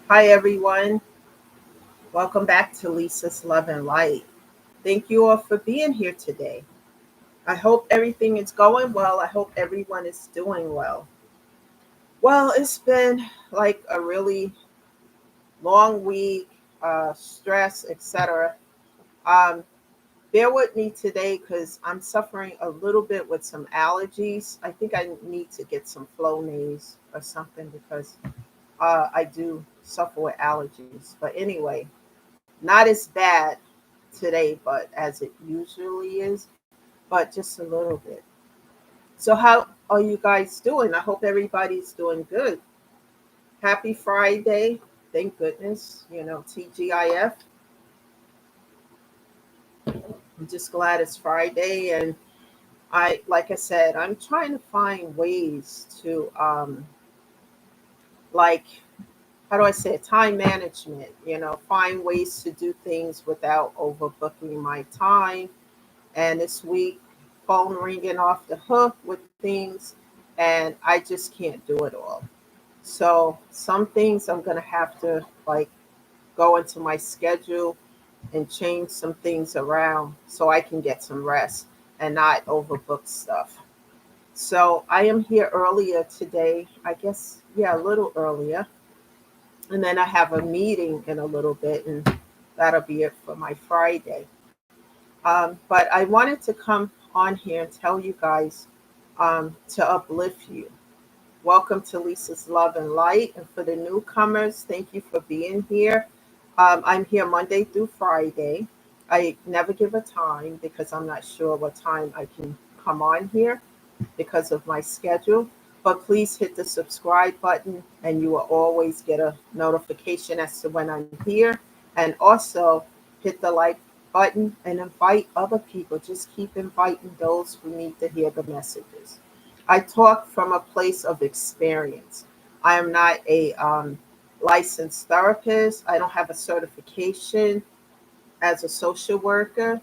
Hi, everyone. Welcome back to Lisa's Love and Light. Thank you all for being here today. I hope everything is going well. I hope everyone is doing well. Well, it's been like a really long week, stress, etc. Um, Bear with me today because I'm suffering a little bit with some allergies. I think I need to get some Flonase or something because I do suffer with allergies. But anyway, not as bad today, but as it usually is, but just a little bit. So, how are you guys doing? I hope everybody's doing good. Happy Friday. Thank goodness, TGIF. I'm just glad it's Friday. And like I said, I'm trying to find ways to, like, how do I say it? Time management, find ways to do things without overbooking my time. And this week, phone ringing off the hook with things, and I just can't do it all. So some things I'm gonna have to like go into my schedule and change some things around so I can get some rest and not overbook stuff. So I am here earlier today, I guess, yeah, a little earlier. And then I have a meeting in a little bit, and that'll be it for my Friday. But I wanted to come on here and tell you guys to uplift you. Welcome to Lisa's Love and Light. And for the newcomers, thank you for being here. I'm here Monday through Friday. I never give a time because I'm not sure what time I can come on here because of my schedule. But please hit the subscribe button and you will always get a notification as to when I'm here. And also hit the like button and invite other people. Just keep inviting those who need to hear the messages. I talk from a place of experience. I am not a licensed therapist. I don't have a certification as a social worker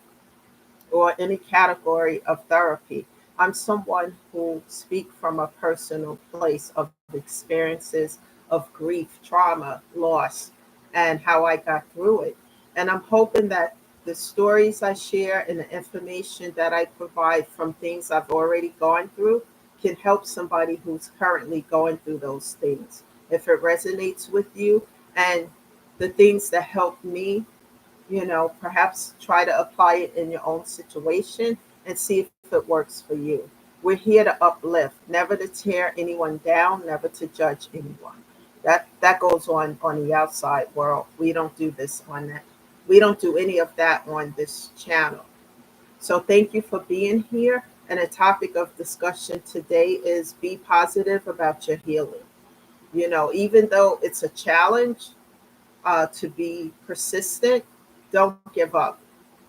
or any category of therapy. I'm someone who speak from a personal place of experiences of grief, trauma, loss, and how I got through it. And I'm hoping that the stories I share and the information that I provide from things I've already gone through can help somebody who's currently going through those things. If it resonates with you and the things that help me, perhaps try to apply it in your own situation and see if it works for you. We're here to uplift, never to tear anyone down, never to judge anyone. That goes on the outside world. We don't do this on that. We don't do any of that on this channel. So thank you for being here. And the topic of discussion today is be positive about your healing. Even though it's a challenge, to be persistent, don't give up.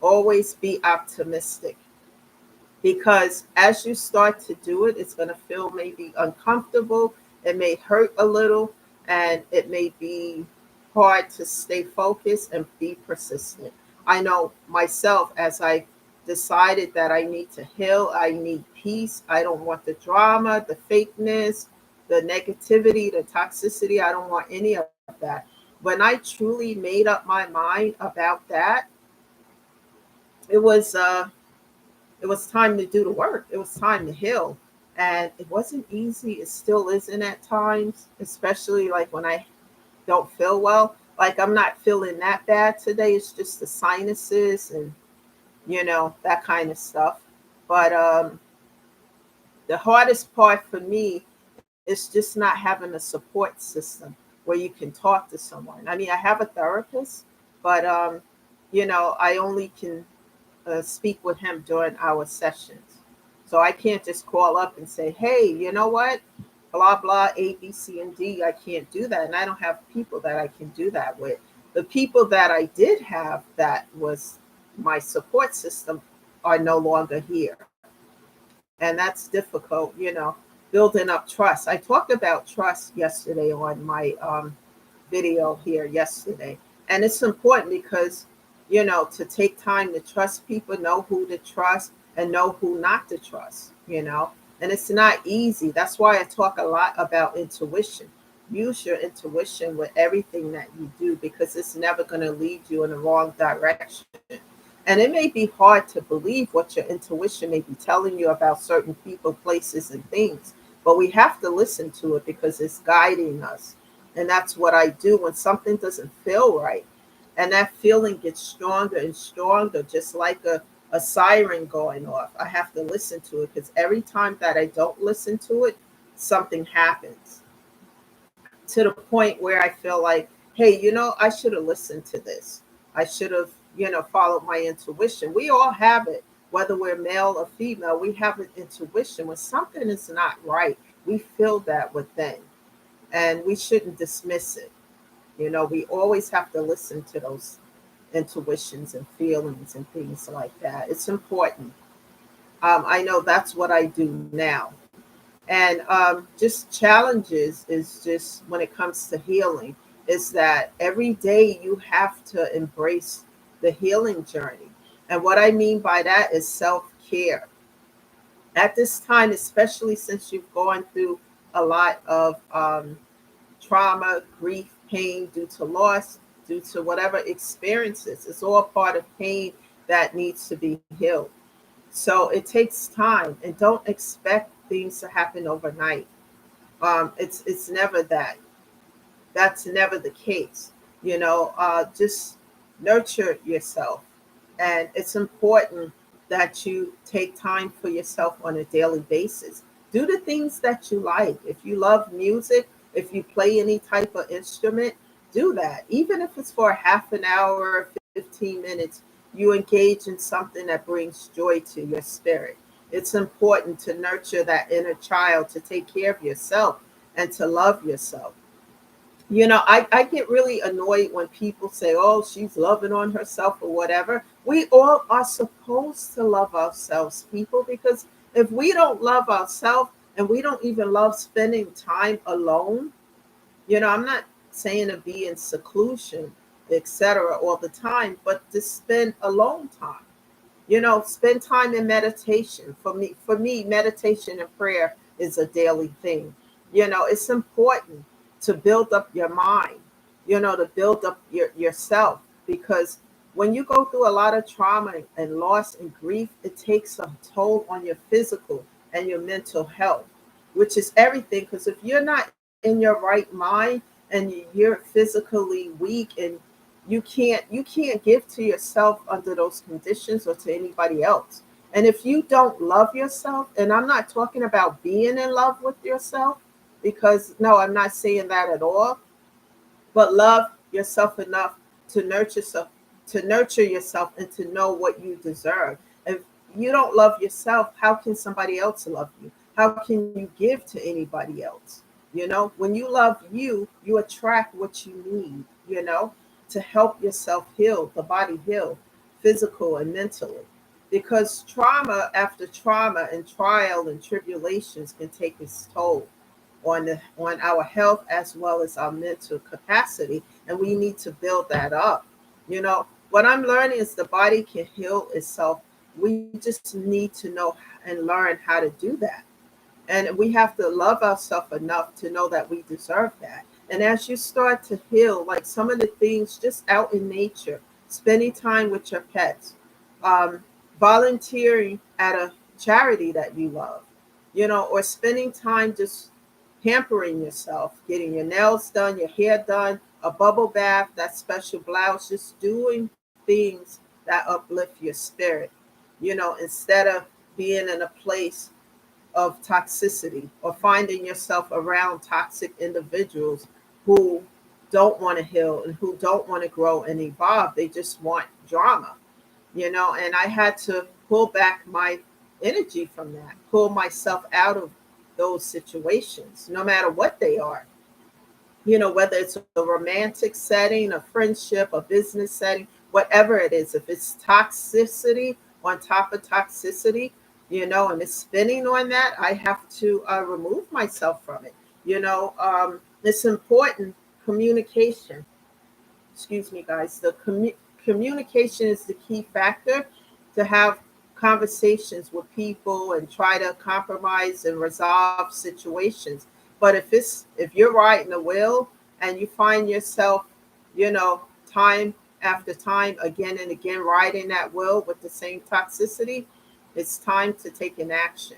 Always be optimistic because as you start to do it, it's going to feel maybe uncomfortable. It may hurt a little and it may be hard to stay focused and be persistent. I know myself as I decided that I need to heal, I need peace. I don't want the drama, the fakeness, the negativity, the toxicity. I don't want any of that. When I truly made up my mind about that, it was uh it was time to do the work. It was time to heal. And it wasn't easy. It still isn't at times, especially like when I don't feel well. Like I'm not feeling that bad today. It's just the sinuses and, that kind of stuff. But the hardest part for me is just not having a support system where you can talk to someone. I mean, I have a therapist, but, I only can speak with him during our sessions. So I can't just call up and say, hey, you know what? Blah, blah, A, B, C, and D. I can't do that. And I don't have people that I can do that with. The people that I did have that was my support system are no longer here. And that's difficult, building up trust. I talked about trust yesterday on my video here yesterday. And it's important because, to take time to trust people, know who to trust and know who not to trust. And it's not easy. That's why I talk a lot about intuition. use your intuition with everything that you do, because it's never going to lead you in the wrong direction. And it may be hard to believe what your intuition may be telling you about certain people, places, and things, but we have to listen to it because it's guiding us. And that's what I do when something doesn't feel right. And that feeling gets stronger and stronger, just like a siren going off. I have to listen to it, because every time that I don't listen to it, something happens to the point where I feel like, hey, I should have listened to this. I should have, followed my intuition. We all have it, whether we're male or female. We have an intuition. When something is not right, we feel that within, and we shouldn't dismiss it. We always have to listen to those intuitions and feelings and things like that. It's important. I know that's what I do now. And just challenges is just when it comes to healing, is that every day you have to embrace the healing journey. And what I mean by that is self care. At this time, especially since you've gone through a lot of trauma, grief, pain due to loss, due to whatever experiences, it's all part of pain that needs to be healed. So it takes time, and don't expect things to happen overnight. It's never that. That's never the case. Just nurture yourself, and it's important that you take time for yourself on a daily basis. Do the things that you like. If you love music, if you play any type of instrument, do that. Even if it's for half an hour, 15 minutes, you engage in something that brings joy to your spirit. It's important to nurture that inner child, to take care of yourself, and to love yourself. I get really annoyed when people say, oh, she's loving on herself or whatever. We all are supposed to love ourselves, people, because if we don't love ourselves and we don't even love spending time alone, I'm not saying to be in seclusion, etc., all the time, but to spend alone time. Spend time in meditation. For me, meditation and prayer is a daily thing. It's important to build up your mind, to build up yourself, because when you go through a lot of trauma and loss and grief, it takes a toll on your physical and your mental health, which is everything. Because if you're not in your right mind and you're physically weak, and you can't give to yourself under those conditions, or to anybody else. And if you don't love yourself, and I'm not talking about being in love with yourself, because no, I'm not saying that at all, but love yourself enough to nurture yourself and to know what you deserve. If you don't love yourself, how can somebody else love you? How can you give to anybody else? When you love you, you attract what you need, to help yourself heal, the body heal, physical and mentally. Because trauma after trauma and trial and tribulations can take its toll on our health as well as our mental capacity, and we need to build that up. What I'm learning is the body can heal itself. We just need to know and learn how to do that. And we have to love ourselves enough to know that we deserve that. And as you start to heal, like some of the things just out in nature, spending time with your pets, um, volunteering at a charity that you love, or spending time just pampering yourself, getting your nails done, your hair done, a bubble bath, that special blouse, just doing things that uplift your spirit, instead of being in a place of toxicity, or finding yourself around toxic individuals who don't want to heal and who don't want to grow and evolve. They just want drama, and I had to pull back my energy from that, pull myself out of those situations, no matter what they are, whether it's a romantic setting, a friendship, a business setting, whatever it is. If it's toxicity on top of toxicity, and it's spinning on that, I have to remove myself from it. It's important. Communication, excuse me, guys, communication is the key factor, to have conversations with people and try to compromise and resolve situations. But if you're writing a will and you find yourself, time after time, again and again, writing that will with the same toxicity, it's time to take an action.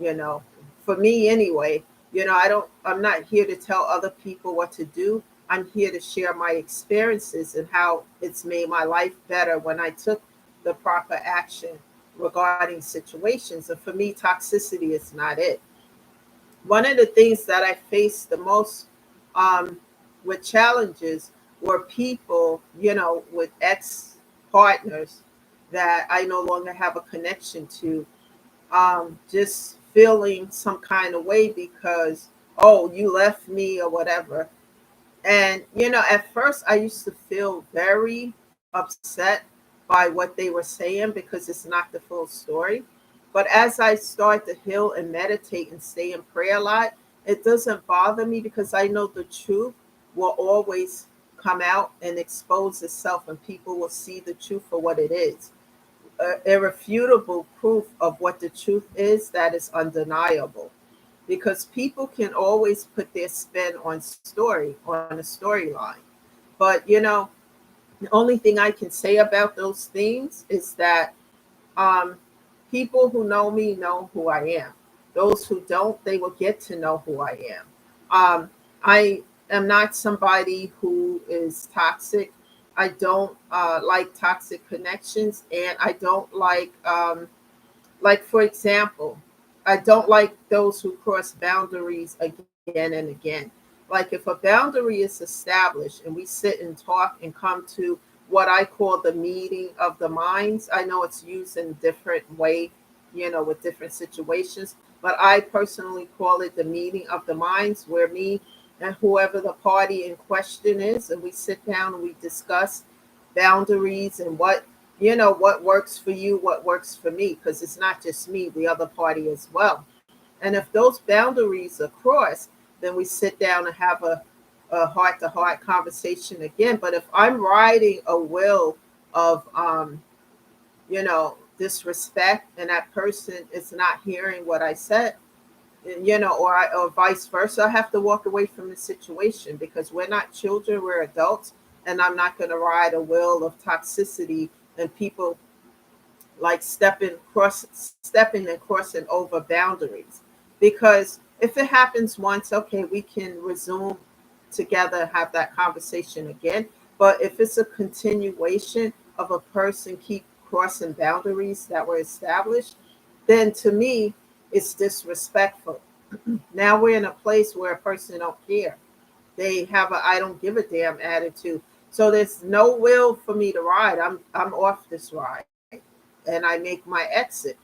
You know, for me anyway, I'm not here to tell other people what to do. I'm here to share my experiences and how it's made my life better when I took the proper action regarding situations. And for me, toxicity is not it. One of the things that I faced the most, um, with challenges were people, with ex partners that I no longer have a connection to, just feeling some kind of way because, oh, you left me or whatever. And, at first I used to feel very upset by what they were saying because it's not the full story. But as I start to heal and meditate and stay in prayer a lot, it doesn't bother me because I know the truth will always come out and expose itself, and people will see the truth for what it is. Irrefutable proof of what the truth is that is undeniable, because people can always put their spin on a storyline. But the only thing I can say about those things is that, um, people who know me know who I am. Those who don't, they will get to know who I am. I am not somebody who is toxic. I don't like toxic connections, and I don't like, for example, I don't like those who cross boundaries again and again. Like, if a boundary is established and we sit and talk and come to what I call the meeting of the minds, I know it's used in a different way, with different situations, but I personally call it the meeting of the minds, where me and whoever the party in question is, and we sit down and we discuss boundaries and what works for you, what works for me, because it's not just me, the other party as well. And if those boundaries are crossed, then we sit down and have a heart to heart conversation again. But if I'm writing a will of, disrespect, and that person is not hearing what I said, or vice versa, I have to walk away from the situation, because we're not children, we're adults, and I'm not going to ride a wheel of toxicity and people like stepping and crossing over boundaries. Because if it happens once, okay, we can resume together and have that conversation again. But if it's a continuation of a person keep crossing boundaries that were established, then to me it's disrespectful. Now we're in a place where a person don't care. They have a I don't give a damn attitude. So there's no will for me to ride. I'm off this ride, and I make my exit,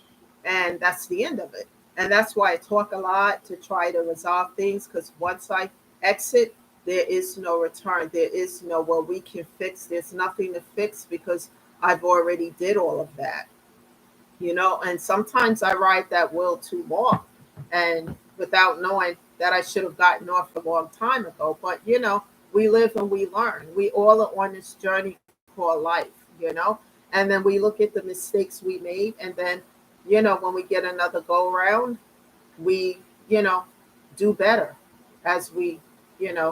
and that's the end of it. And that's why I talk a lot to try to resolve things, because once I exit, there is no return. There is no, well, we can fix. There's nothing to fix because I've already did all of that. And sometimes I ride that will too long, and without knowing that I should have gotten off a long time ago. But we live and we learn. We all are on this journey called life. And then we look at the mistakes we made, and then when we get another go around, we do better as we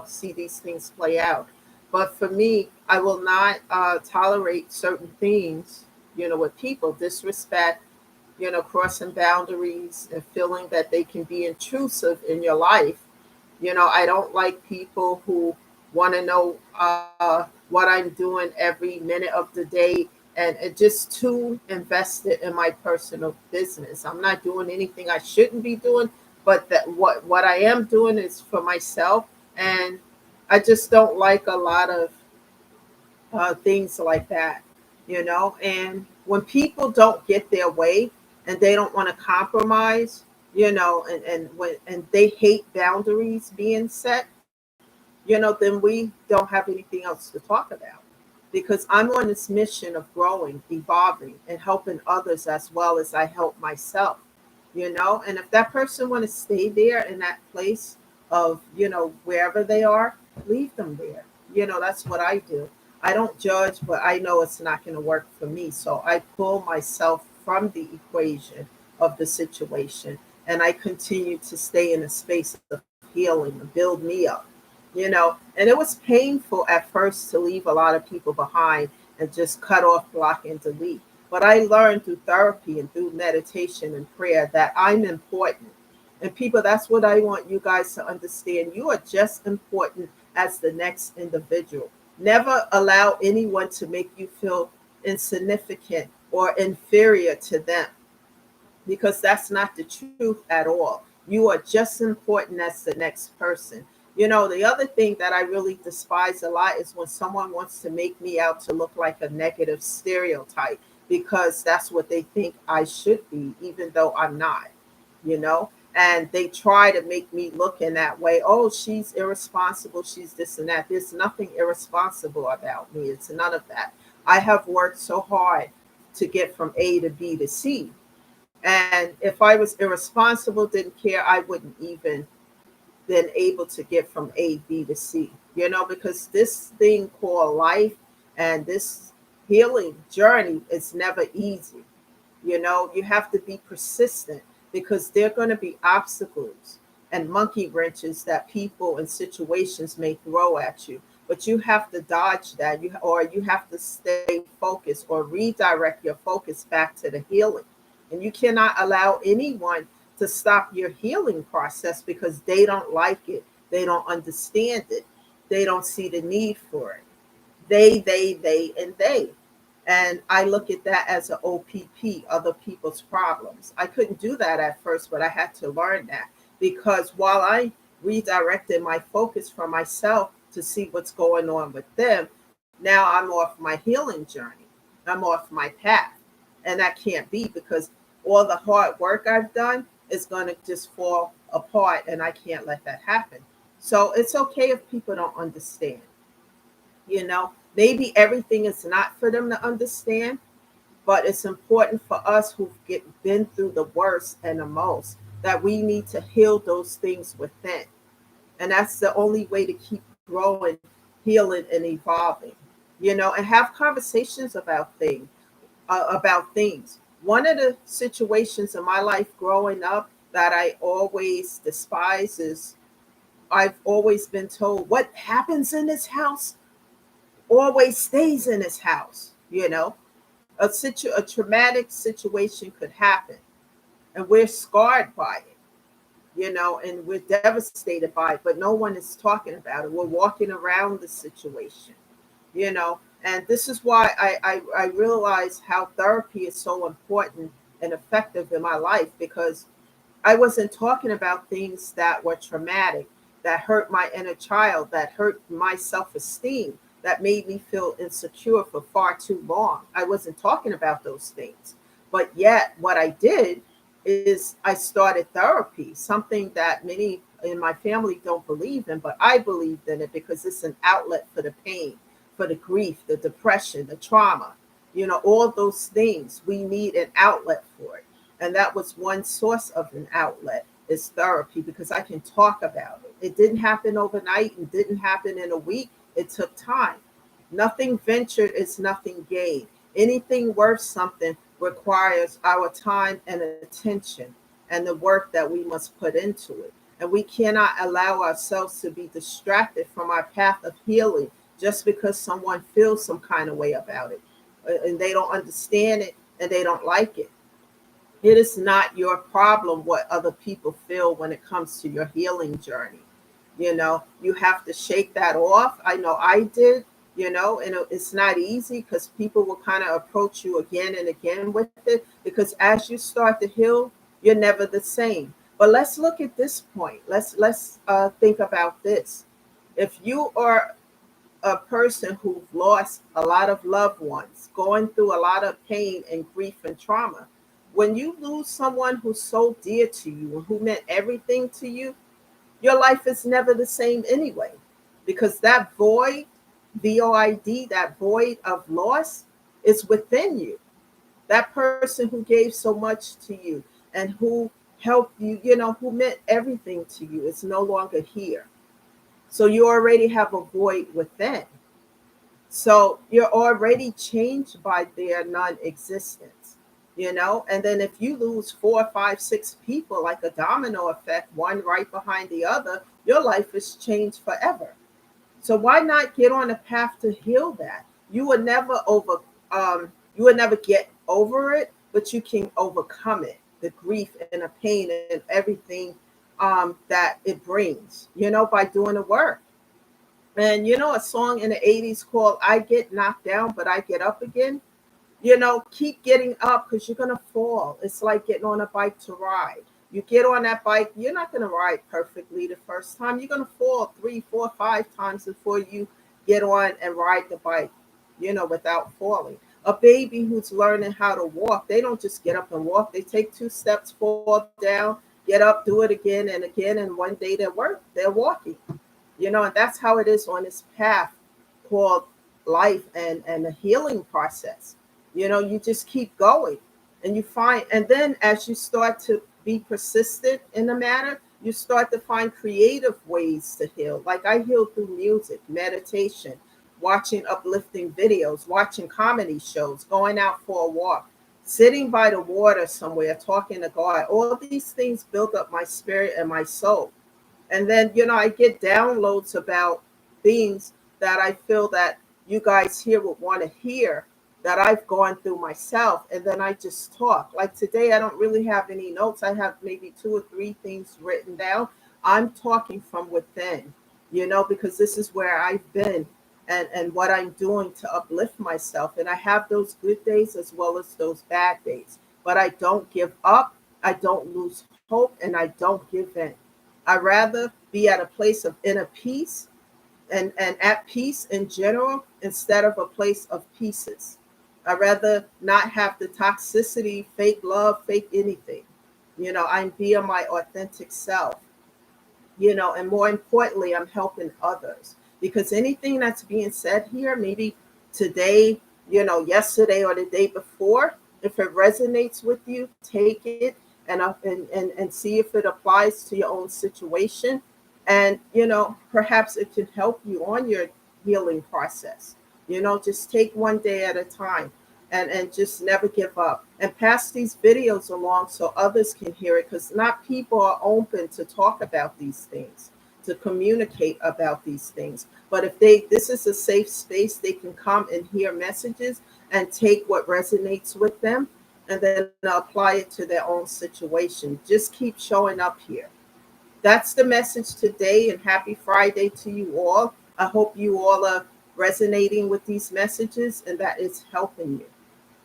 see these things play out. But for me, I will not tolerate certain things, with people, disrespect, crossing boundaries and feeling that they can be intrusive in your life. I don't like people who want to know what I'm doing every minute of the day, and it just too invested in my personal business. I'm not doing anything I shouldn't be doing, but that what I am doing is for myself, and I just don't like a lot of things like that. And when people don't get their way and they don't want to compromise, and they hate boundaries being set, then we don't have anything else to talk about, because I'm on this mission of growing, evolving, and helping others as well as I help myself. And if that person want to stay there in that place of wherever they are, leave them there. That's what I do. I don't judge, but I know it's not going to work for me, so I pull myself from the equation of the situation, and I continue to stay in a space of healing healing and build me up, you know. And it was painful at first to leave a lot of people behind and just cut off, block, and delete. But I learned through therapy and through meditation and prayer that I'm important. And people, that's what I want you guys to understand. You are just important as the next individual. Never allow anyone to make you feel insignificant or inferior to them, because that's not the truth at all. You are just important as the next person. You know, the other thing that I really despise a lot is when someone wants to make me out to look like a negative stereotype, because that's what they think I should be, even though I'm not, you know? And they try to make me look in that way. Oh, she's irresponsible. She's this and that. There's nothing irresponsible about me. It's none of that. I have worked so hard to get from A to B to C. And if I was irresponsible, didn't care, I wouldn't even been able to get from A, B to C, you know, because this thing called life and this healing journey is never easy. You know, you have to be persistent, because there are going to be obstacles and monkey wrenches that people and situations may throw at you. But you have to dodge that, or you have to stay focused or redirect your focus back to the healing. And you cannot allow anyone to stop your healing process because they don't like it, they don't understand it, they don't see the need for it. They, and they. And I look at that as an OPP, other people's problems. I couldn't do that at first, but I had to learn that, because while I redirected my focus from myself to see what's going on with them, now I'm off my healing journey. I'm off my path. And that can't be, because all the hard work I've done is going to just fall apart, and I can't let that happen. So it's okay if people don't understand. You know, maybe everything is not for them to understand, but it's important for us been through the worst and the most, that we need to heal those things within. And that's the only way to keep growing, healing, and evolving. You know, and have conversations about things. One of the situations in my life growing up that I always despise is, I've always been told what happens in this house always stays in this house. You know, a traumatic situation could happen, and we're scarred by it, you know, and we're devastated by it, but no one is talking about it. We're walking around the situation, you know. And this is why I realize how therapy is so important and effective in my life, because I wasn't talking about things that were traumatic, that hurt my inner child, that hurt my self esteem, that made me feel insecure for far too long. I wasn't talking about those things. But yet, what I did is I started therapy, something that many in my family don't believe in, but I believed in it because it's an outlet for the pain, for the grief, the depression, the trauma, you know, all those things. We need an outlet for it. And that was one source of an outlet, is therapy, because I can talk about it. It didn't happen overnight and didn't happen in a week. It took time. Nothing ventured is nothing gained. Anything worth something requires our time and attention and the work that we must put into it. And we cannot allow ourselves to be distracted from our path of healing just because someone feels some kind of way about it, and they don't understand it and they don't like it. It is not your problem what other people feel when it comes to your healing journey. You know, you have to shake that off. I know I did, you know, and it's not easy, because people will kind of approach you again and again with it, because as you start to heal, you're never the same. But let's look at this point. Let's think about this. If you are a person who lost a lot of loved ones, going through a lot of pain and grief and trauma, when you lose someone who's so dear to you and who meant everything to you, your life is never the same anyway, because that void, VOID, that void of loss is within you. That person who gave so much to you and who helped you, you know, who meant everything to you, is no longer here. So you already have a void within. So you're already changed by their non existence. And then if you lose four, five, six people, like a domino effect, one right behind the other, your life is changed forever. So why not get on a path to heal that? You would never you would never get over it, but you can overcome it, the grief and the pain and everything that it brings, by doing the work. And a song in the 80s called I Get Knocked Down, but I Get Up Again. Keep getting up because you're going to fall. It's like getting on a bike to ride. You get on that bike, you're not going to ride perfectly the first time. You're going to fall three, four, five times before you get on and ride the bike, without falling. A baby who's learning how to walk, they don't just get up and walk. They take two steps, fall down, get up, do it again, and one day they're walking. And that's how it is on this path called life and the healing process. You just keep going and you find, and then as you start to be persistent in the matter, you start to find creative ways to heal. Like I heal through music, meditation, watching uplifting videos, watching comedy shows, going out for a walk, sitting by the water somewhere, talking to God. All these things build up my spirit and my soul. And then, I get downloads about things that I feel that you guys here would want to hear that I've gone through myself. And then I just talk. Like today, I don't really have any notes. I have maybe two or three things written down. I'm talking from within, because this is where I've been and what I'm doing to uplift myself. And I have those good days as well as those bad days. But I don't give up. I don't lose hope and I don't give in. I rather be at a place of inner peace and at peace in general instead of a place of pieces. I rather not have the toxicity, fake love, fake anything. I'm being my authentic self, and more importantly, I'm helping others because anything that's being said here, maybe today, yesterday or the day before, if it resonates with you, take it and see if it applies to your own situation. And, perhaps it can help you on your healing process. Just take one day at a time and just never give up and pass these videos along so others can hear it because not people are open to talk about these things, to communicate about these things. But if this is a safe space, they can come and hear messages and take what resonates with them and then apply it to their own situation. Just keep showing up here. That's the message today, and happy Friday to you all. I hope you all are resonating with these messages and that it's helping you.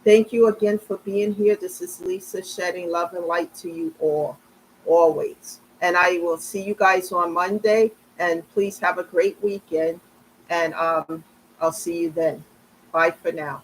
Thank you again for being here. This is Lisa shedding love and light to you all, always. And I will see you guys on Monday. And please have a great weekend. And I'll see you then. Bye for now.